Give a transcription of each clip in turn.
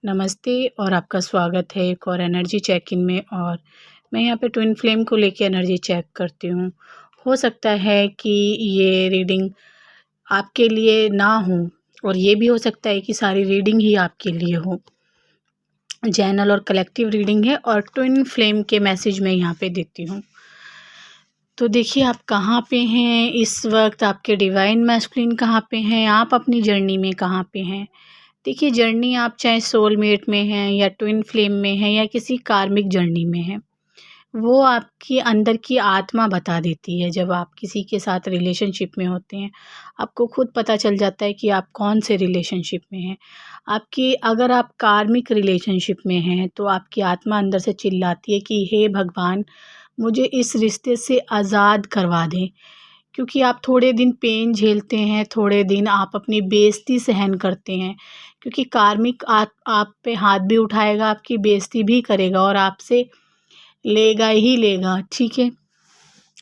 नमस्ते और आपका स्वागत है एक और एनर्जी चेक इन में। और मैं यहाँ पे ट्विन फ्लेम को लेके एनर्जी चेक करती हूँ। हो सकता है कि ये रीडिंग आपके लिए ना हो और ये भी हो सकता है कि सारी रीडिंग ही आपके लिए हो। जनरल और कलेक्टिव रीडिंग है और ट्विन फ्लेम के मैसेज मैं यहाँ पे देती हूँ। तो देखिए आप कहाँ पे हैं इस वक्त, आपके डिवाइन मैस्कुलिन कहाँ पे हैं, आप अपनी जर्नी में कहाँ पे हैं। देखिए जर्नी आप चाहे सोलमेट में हैं या ट्विन फ्लेम में हैं या किसी कार्मिक जर्नी में हैं, वो आपकी अंदर की आत्मा बता देती है। जब आप किसी के साथ रिलेशनशिप में होते हैं, आपको खुद पता चल जाता है कि आप कौन से रिलेशनशिप में हैं। आपकी अगर आप कार्मिक रिलेशनशिप में हैं तो आपकी आत्मा अंदर से चिल्लाती है कि हे भगवान, मुझे इस रिश्ते से आज़ाद करवा दें। क्योंकि आप थोड़े दिन पेन झेलते हैं, थोड़े दिन आप अपनी बेइज़्ज़ती सहन करते हैं, क्योंकि कार्मिक आप पे हाथ भी उठाएगा, आपकी बेइज़्ज़ती भी करेगा और आपसे लेगा ही लेगा, ठीक है।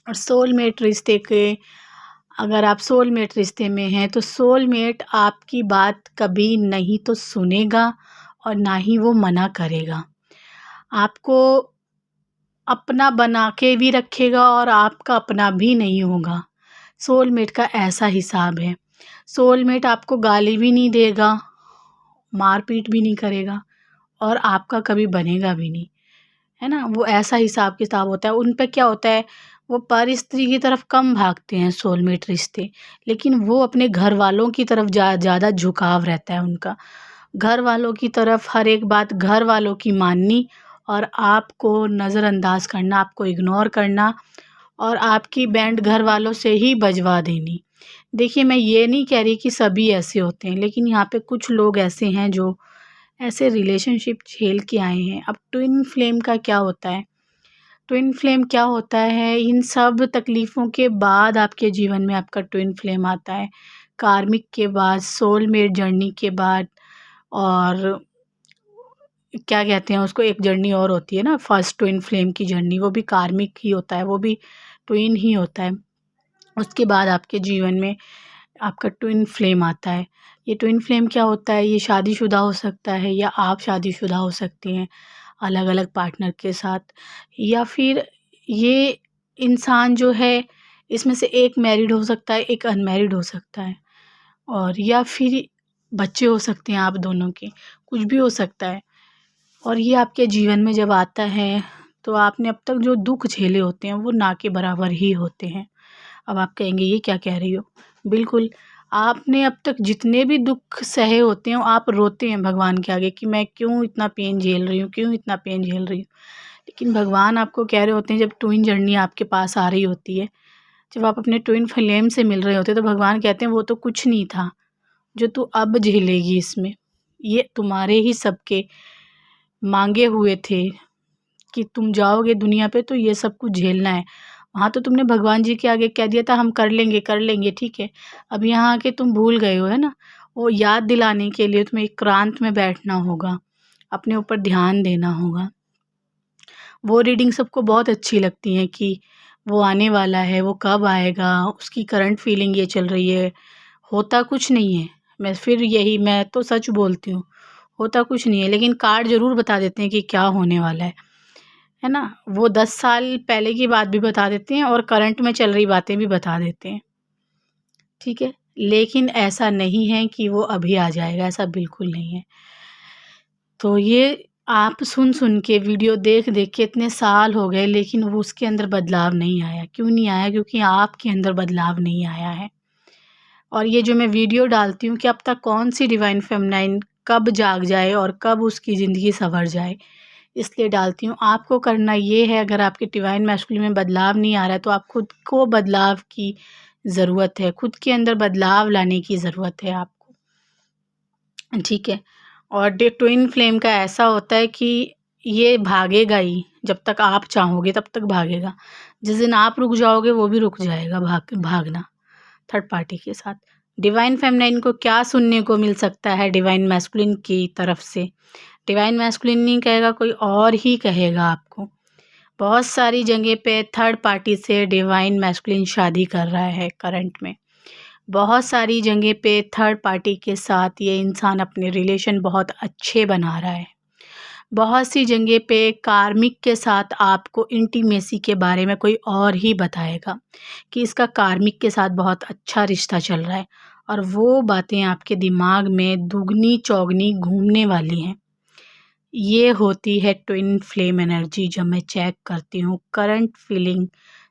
और सोलमेट रिश्ते के अगर आप सोलमेट रिश्ते में हैं तो सोलमेट आपकी बात कभी नहीं तो सुनेगा और ना ही वो मना करेगा। आपको अपना बना के भी रखेगा और आपका अपना भी नहीं होगा। सोलमेट का ऐसा हिसाब है। सोलमेट आपको गाली भी नहीं देगा, मारपीट भी नहीं करेगा और आपका कभी बनेगा भी नहीं, है ना। वो ऐसा हिसाब किताब होता है। उन पे क्या होता है, वो पर स्त्री की तरफ कम भागते हैं सोलमेट रिश्ते, लेकिन वो अपने घर वालों की तरफ ज़्यादा झुकाव रहता है उनका। घर वालों की तरफ हर एक बात घर वालों की माननी और आपको नज़रअंदाज करना, आपको इग्नोर करना और आपकी बैंड घर वालों से ही बजवा देनी। देखिए मैं ये नहीं कह रही कि सभी ऐसे होते हैं, लेकिन यहाँ पे कुछ लोग ऐसे हैं जो ऐसे रिलेशनशिप झेल के आए हैं। अब ट्विन फ्लेम का क्या होता है, ट्विन फ्लेम क्या होता है, इन सब तकलीफ़ों के बाद आपके जीवन में आपका ट्विन फ्लेम आता है। कार्मिक के बाद, सोलमेट जर्नी के बाद, और क्या कहते हैं उसको, एक जर्नी और होती है ना फर्स्ट ट्विन फ्लेम की जर्नी, वो भी कार्मिक ही होता है, वो भी ट्विन ही होता है। उसके बाद आपके जीवन में आपका ट्विन फ्लेम आता है। ये ट्विन फ्लेम क्या होता है, ये शादीशुदा हो सकता है या आप शादीशुदा हो सकते हैं अलग अलग पार्टनर के साथ, या फिर ये इंसान जो है इसमें से एक मैरिड हो सकता है, एक अनमैरिड हो सकता है, और या फिर बच्चे हो सकते हैं आप दोनों के, कुछ भी हो सकता है। और ये आपके जीवन में जब आता है तो आपने अब तक जो दुख झेले होते हैं वो ना के बराबर ही होते हैं। अब आप कहेंगे ये क्या कह रही हो, बिल्कुल। आपने अब तक जितने भी दुख सहे होते हैं आप रोते हैं भगवान के आगे कि मैं क्यों इतना पेन झेल रही हूँ, क्यों इतना पेन झेल रही हूँ। लेकिन भगवान आपको कह रहे होते हैं, जब ट्विन जर्नी आपके पास आ रही होती है, जब आप अपने ट्विन फ्लेम से मिल रहे होते हैं, तो भगवान कहते हैं वो तो कुछ नहीं था जो तू अब झेलेगी इसमें। ये तुम्हारे ही सबके मांगे हुए थे कि तुम जाओगे दुनिया पे तो ये सब कुछ झेलना है। वहाँ तो तुमने भगवान जी के आगे कह दिया था हम कर लेंगे, ठीक है। अब यहाँ आके तुम भूल गए हो, है ना। वो याद दिलाने के लिए तुम्हें एकांत में बैठना होगा, अपने ऊपर ध्यान देना होगा। वो रीडिंग सबको बहुत अच्छी लगती है कि वो आने वाला है, वो कब आएगा, उसकी करंट फीलिंग ये चल रही है। होता कुछ नहीं है, मैं तो सच बोलती हूँ, होता कुछ नहीं है, लेकिन कार्ड ज़रूर बता देते हैं कि क्या होने वाला है ना। वो 10 साल पहले की बात भी बता देते हैं और करंट में चल रही बातें भी बता देते हैं, ठीक है। लेकिन ऐसा नहीं है कि वो अभी आ जाएगा, ऐसा बिल्कुल नहीं है। तो ये आप सुन के वीडियो देख के इतने साल हो गए, लेकिन वो उसके अंदर बदलाव नहीं आया। क्यों नहीं आया, क्योंकि आपके अंदर बदलाव नहीं आया है। और ये जो मैं वीडियो डालती हूँ कि अब तक कौन सी डिवाइन फेमिनाइन कब जाग जाए और कब उसकी ज़िंदगी संवर जाए, इसलिए डालती हूँ। आपको करना ये है, अगर आपके डिवाइन मैस्कुलिन में बदलाव नहीं आ रहा है तो आप खुद को बदलाव की ज़रूरत है, खुद के अंदर बदलाव लाने की ज़रूरत है आपको, ठीक है। और ट्विन फ्लेम का ऐसा होता है कि ये भागेगा ही, जब तक आप चाहोगे तब तक भागेगा। जिस दिन आप रुक जाओगे वो भी रुक जाएगा भागना थर्ड पार्टी के साथ। डिवाइन फेमिनाइन को क्या सुनने को मिल सकता है डिवाइन मैस्कुलिन की तरफ से, डिवाइन मैस्कुलिन नहीं कहेगा, कोई और ही कहेगा आपको। बहुत सारी जगह पे थर्ड पार्टी से डिवाइन मैस्कुलिन शादी कर रहा है करंट में। बहुत सारी जगह पे थर्ड पार्टी के साथ ये इंसान अपने रिलेशन बहुत अच्छे बना रहा है। बहुत सी जगह पे कार्मिक के साथ आपको इंटीमेसी के बारे में कोई और ही बताएगा कि इसका कार्मिक के साथ बहुत अच्छा रिश्ता चल रहा है, और वो बातें आपके दिमाग में दुगनी चौगनी घूमने वाली हैं। ये होती है ट्विन फ्लेम एनर्जी जब मैं चेक करती हूँ, करंट फीलिंग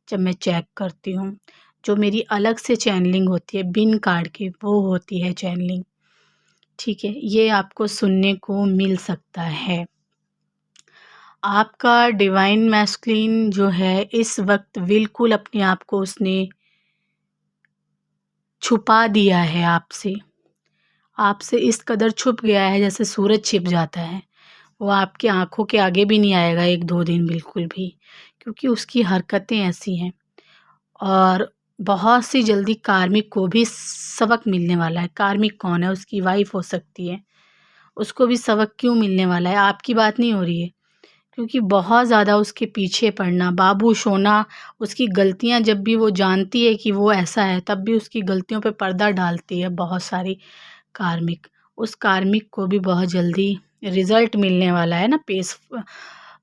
जब मैं चेक करती हूँ। जो मेरी अलग से चैनलिंग होती है बिन कार्ड की, वो होती है चैनलिंग। ठीक है, ये आपको सुनने को मिल सकता है। आपका डिवाइन मैस्कुलिन जो है इस वक्त बिल्कुल अपने आप को उसने छुपा दिया है आपसे। आपसे इस कदर छुप गया है जैसे सूरज छिप जाता है। वो आपकी आँखों के आगे भी नहीं आएगा 1-2 दिन बिल्कुल भी, क्योंकि उसकी हरकतें ऐसी हैं। और बहुत सी जल्दी कार्मिक को भी सबक मिलने वाला है। कार्मिक कौन है? उसकी वाइफ़ हो सकती है। उसको भी सबक क्यों मिलने वाला है? आपकी बात नहीं हो रही है, क्योंकि बहुत ज़्यादा उसके पीछे पड़ना, बाबू सोना, उसकी गलतियाँ जब भी वो जानती है कि वो ऐसा है, तब भी उसकी गलतियों पे पर्दा डालती है बहुत सारी कार्मिक। उस कार्मिक को भी बहुत जल्दी रिज़ल्ट मिलने वाला है ना,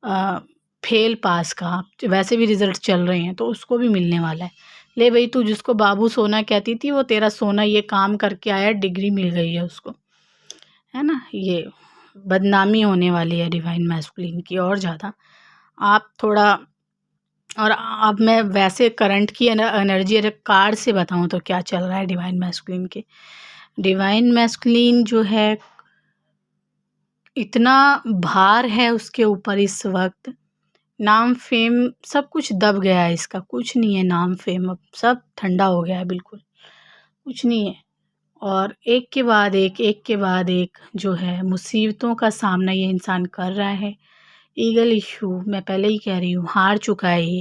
अ, फेल पास का। वैसे भी रिज़ल्ट चल रहे हैं तो उसको भी मिलने वाला है। ले भई, तू जिसको बाबू सोना कहती थी वो तेरा सोना ये काम करके आया, डिग्री मिल गई है उसको, है ना। ये बदनामी होने वाली है डिवाइन मैस्कुलिन की और ज़्यादा। आप थोड़ा, और अब मैं वैसे करंट की एनर्जी अगर कार्ड से बताऊँ तो क्या चल रहा है डिवाइन मैस्कुलिन के। डिवाइन मैस्कुलिन जो है, इतना भार है उसके ऊपर इस वक्त, नाम फेम सब कुछ दब गया है इसका, कुछ नहीं है नाम फेम, अब सब ठंडा हो गया है बिल्कुल, कुछ नहीं है। और एक के बाद एक के बाद एक जो है मुसीबतों का सामना ये इंसान कर रहा है। ईगल इश्यू, मैं पहले ही कह रही हूँ, हार चुका है ये।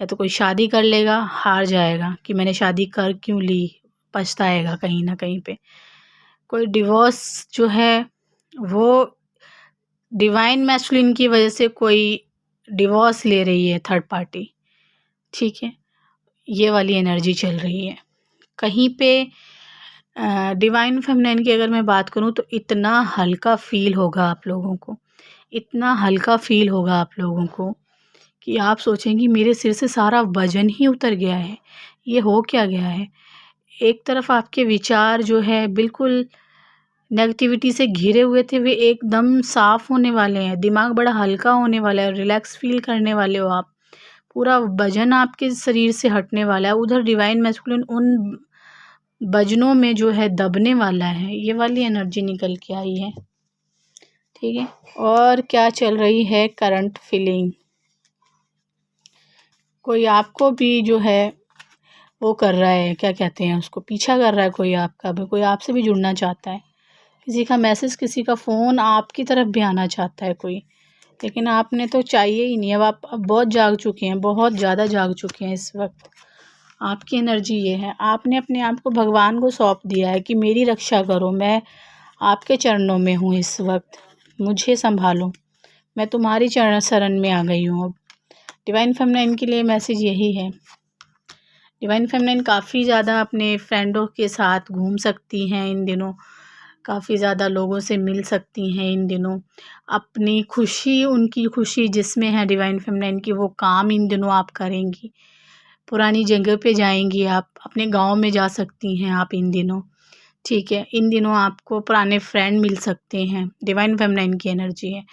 या तो कोई शादी कर लेगा, हार जाएगा कि मैंने शादी कर क्यों ली, पछताएगा कहीं ना कहीं पे। कोई डिवोर्स जो है वो डिवाइन मैस्कुलिन की वजह से कोई डिवोर्स ले रही है थर्ड पार्टी। ठीक है, ये वाली एनर्जी चल रही है कहीं पे। डिवाइन फेमिनिन की अगर मैं बात करूँ तो इतना हल्का फील होगा आप लोगों को, इतना हल्का फील होगा आप लोगों को कि आप सोचेंगी मेरे सिर से सारा वजन ही उतर गया है, ये हो क्या गया है। एक तरफ आपके विचार जो है बिल्कुल नेगेटिविटी से घिरे हुए थे, वे एकदम साफ होने वाले हैं, दिमाग बड़ा हल्का होने वाला है, रिलैक्स फील करने वाले हो आप, पूरा वजन आपके शरीर से हटने वाला है। उधर डिवाइन मैस्कुलिन उन वजनों में जो है दबने वाला है, ये वाली एनर्जी निकल के आई है। ठीक है, और क्या चल रही है करंट फीलिंग, कोई आपको भी जो है वो कर रहा है, क्या कहते हैं उसको, पीछा कर रहा है कोई आपका भी, कोई आपसे भी जुड़ना चाहता है, किसी का मैसेज, किसी का फ़ोन आपकी तरफ भी आना चाहता है कोई, लेकिन आपने तो चाहिए ही नहीं। अब बहुत जाग चुके हैं, बहुत ज़्यादा जाग चुके हैं इस वक्त। आपकी एनर्जी ये है, आपने अपने आप को भगवान को सौंप दिया है कि मेरी रक्षा करो, मैं आपके चरणों में हूँ इस वक्त, मुझे संभालो, मैं तुम्हारी चरण शरण में आ गई हूँ अब। डिवाइन फेमिनिन के लिए मैसेज यही है। डिवाइन फेमिनिन काफ़ी ज़्यादा अपने फ्रेंडों के साथ घूम सकती हैं इन दिनों, काफ़ी ज़्यादा लोगों से मिल सकती हैं इन दिनों। अपनी खुशी, उनकी खुशी जिसमें है डिवाइन फेमिनिन की, वो काम इन दिनों आप करेंगी। पुरानी जगह पे जाएंगी आप, अपने गांव में जा सकती हैं आप इन दिनों। ठीक है, इन दिनों आपको पुराने फ्रेंड मिल सकते हैं, डिवाइन फेमिनिन की एनर्जी है।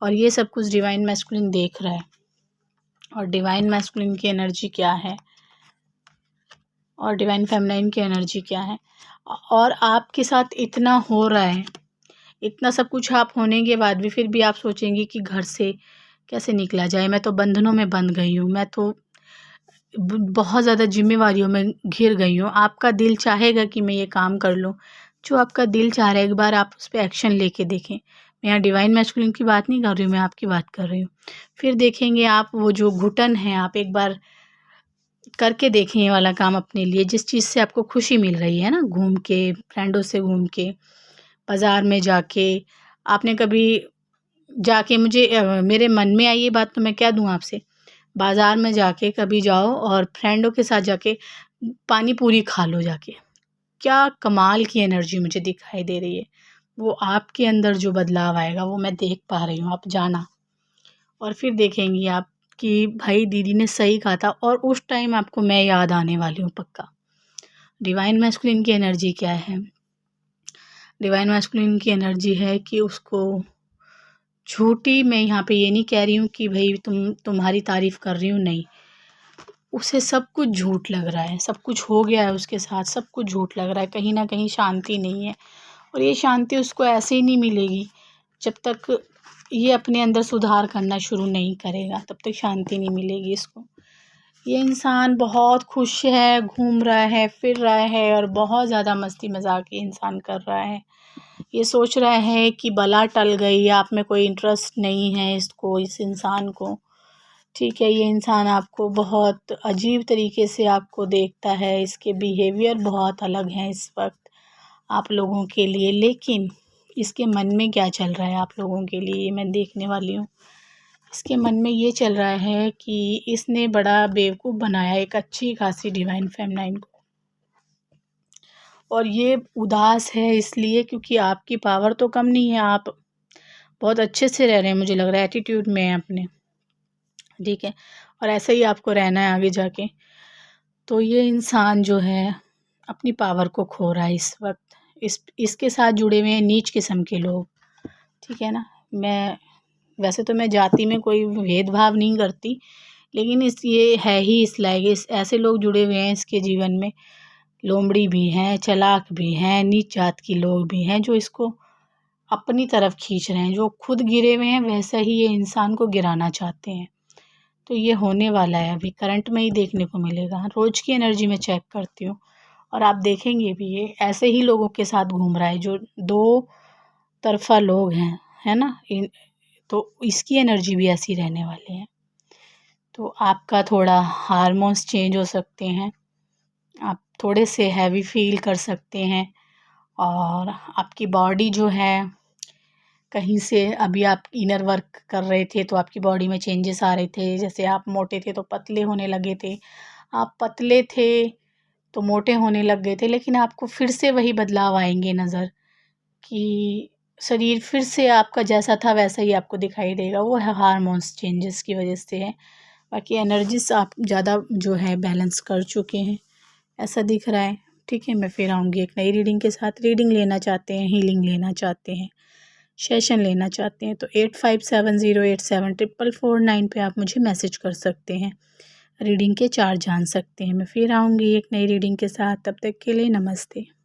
और ये सब कुछ डिवाइन मैस्कुलिन देख रहा है। और डिवाइन मैस्कुलिन की एनर्जी क्या है और डिवाइन फेमिनिन की एनर्जी क्या है। और आपके साथ इतना हो रहा है, इतना सब कुछ आप होने के बाद भी फिर भी आप सोचेंगी कि घर से कैसे निकला जाए, मैं तो बंधनों में बंध गई हूँ, मैं तो बहुत ज़्यादा जिम्मेवारियों में घिर गई हूँ। आपका दिल चाहेगा कि मैं ये काम कर लूँ, जो आपका दिल चाह रहा है एक बार आप उस पर एक्शन लेके देखें। मैं यहाँ डिवाइन मैस्कुलिन की बात नहीं कर रही हूँ, मैं आपकी बात कर रही हूँ। फिर देखेंगे आप वो जो घुटन है, आप एक बार करके देखें ये वाला काम अपने लिए, जिस चीज़ से आपको खुशी मिल रही है ना, घूम के, फ्रेंडों से घूम के, बाज़ार में जाके। आपने कभी जाके मेरे मन में आई ये बात, तो मैं क्या दूँ आपसे, बाज़ार में जाके कभी जाओ और फ्रेंडों के साथ जाके पानी पूरी खा लो जाके, क्या कमाल की एनर्जी मुझे दिखाई दे रही है। वो आपके अंदर जो बदलाव आएगा वो मैं देख पा रही हूँ, आप जाना। और फिर देखेंगी आप कि भाई दीदी ने सही कहा था, और उस टाइम आपको मैं याद आने वाली हूँ पक्का। डिवाइन मैस्कुलिन की एनर्जी क्या है? डिवाइन मैस्कुलिन की एनर्जी है कि उसको झूठी, मैं यहाँ पे ये नहीं कह रही हूँ कि भाई तुम्हारी तारीफ़ कर रही हूँ, नहीं। उसे सब कुछ झूठ लग रहा है, सब कुछ हो गया है उसके साथ, सब कुछ झूठ लग रहा है, कहीं न कहीं शांति नहीं है। और ये शांति उसको ऐसे ही नहीं मिलेगी, जब तक ये अपने अंदर सुधार करना शुरू नहीं करेगा, तब तक शांति नहीं मिलेगी इसको। ये इंसान बहुत खुश है, घूम रहा है, फिर रहा है और बहुत ज़्यादा मस्ती मज़ाक ये इंसान कर रहा है। ये सोच रहा है कि बला टल गई, आप में कोई इंटरेस्ट नहीं है इसको, इस इंसान को। ठीक है, ये इंसान आपको बहुत अजीब तरीके से आपको देखता है, इसके बिहेवियर बहुत अलग हैं इस वक्त आप लोगों के लिए। लेकिन इसके मन में क्या चल रहा है आप लोगों के लिए, ये मैं देखने वाली हूँ। इसके मन में ये चल रहा है कि इसने बड़ा बेवकूफ़ बनाया एक अच्छी खासी डिवाइन फेमिनाइन को, और ये उदास है इसलिए क्योंकि आपकी पावर तो कम नहीं है, आप बहुत अच्छे से रह रहे हैं, मुझे लग रहा है एटीट्यूड में है अपने, ठीक है, और ऐसे ही आपको रहना है आगे जाके। तो ये इंसान जो है अपनी पावर को खो रहा है इस वक्त। इसके साथ जुड़े हुए हैं नीच किस्म के लोग, ठीक है ना। मैं वैसे तो मैं जाति में कोई भेदभाव नहीं करती, लेकिन ये है ही इस लायक, ऐसे लोग जुड़े हुए हैं इसके जीवन में। लोमड़ी भी हैं, चालाक भी हैं, नीच जात के लोग भी हैं जो इसको अपनी तरफ खींच रहे हैं। जो खुद गिरे हुए हैं वैसा ही ये इंसान को गिराना चाहते हैं। तो ये होने वाला है, अभी करंट में ही देखने को मिलेगा। रोज़ की एनर्जी में चेक करती हूँ और आप देखेंगे भी ये ऐसे ही लोगों के साथ घूम रहा है जो दो तरफ़ा लोग हैं, है ना। तो इसकी एनर्जी भी ऐसी रहने वाली है। तो आपका थोड़ा हार्मोन्स चेंज हो सकते हैं, आप थोड़े से हैवी फील कर सकते हैं, और आपकी बॉडी जो है कहीं से, अभी आप इनर वर्क कर रहे थे तो आपकी बॉडी में चेंजेस आ रहे थे। जैसे आप मोटे थे तो पतले होने लगे थे, आप पतले थे तो मोटे होने लग गए थे, लेकिन आपको फिर से वही बदलाव आएंगे नज़र कि शरीर फिर से आपका जैसा था वैसा ही आपको दिखाई देगा। वो है हार्मोन्स चेंजेस की वजह से है। बाकी एनर्जीज आप ज़्यादा जो है बैलेंस कर चुके हैं, ऐसा दिख रहा है। ठीक है, मैं फिर आऊँगी एक नई रीडिंग के साथ। रीडिंग लेना चाहते हैं, हीलिंग लेना चाहते हैं, सेशन लेना चाहते हैं तो 8570874449 पे आप मुझे मैसेज कर सकते हैं। रीडिंग के चार्ज जान सकते हैं। मैं फिर आऊँगी एक नई रीडिंग के साथ, तब तक के लिए नमस्ते।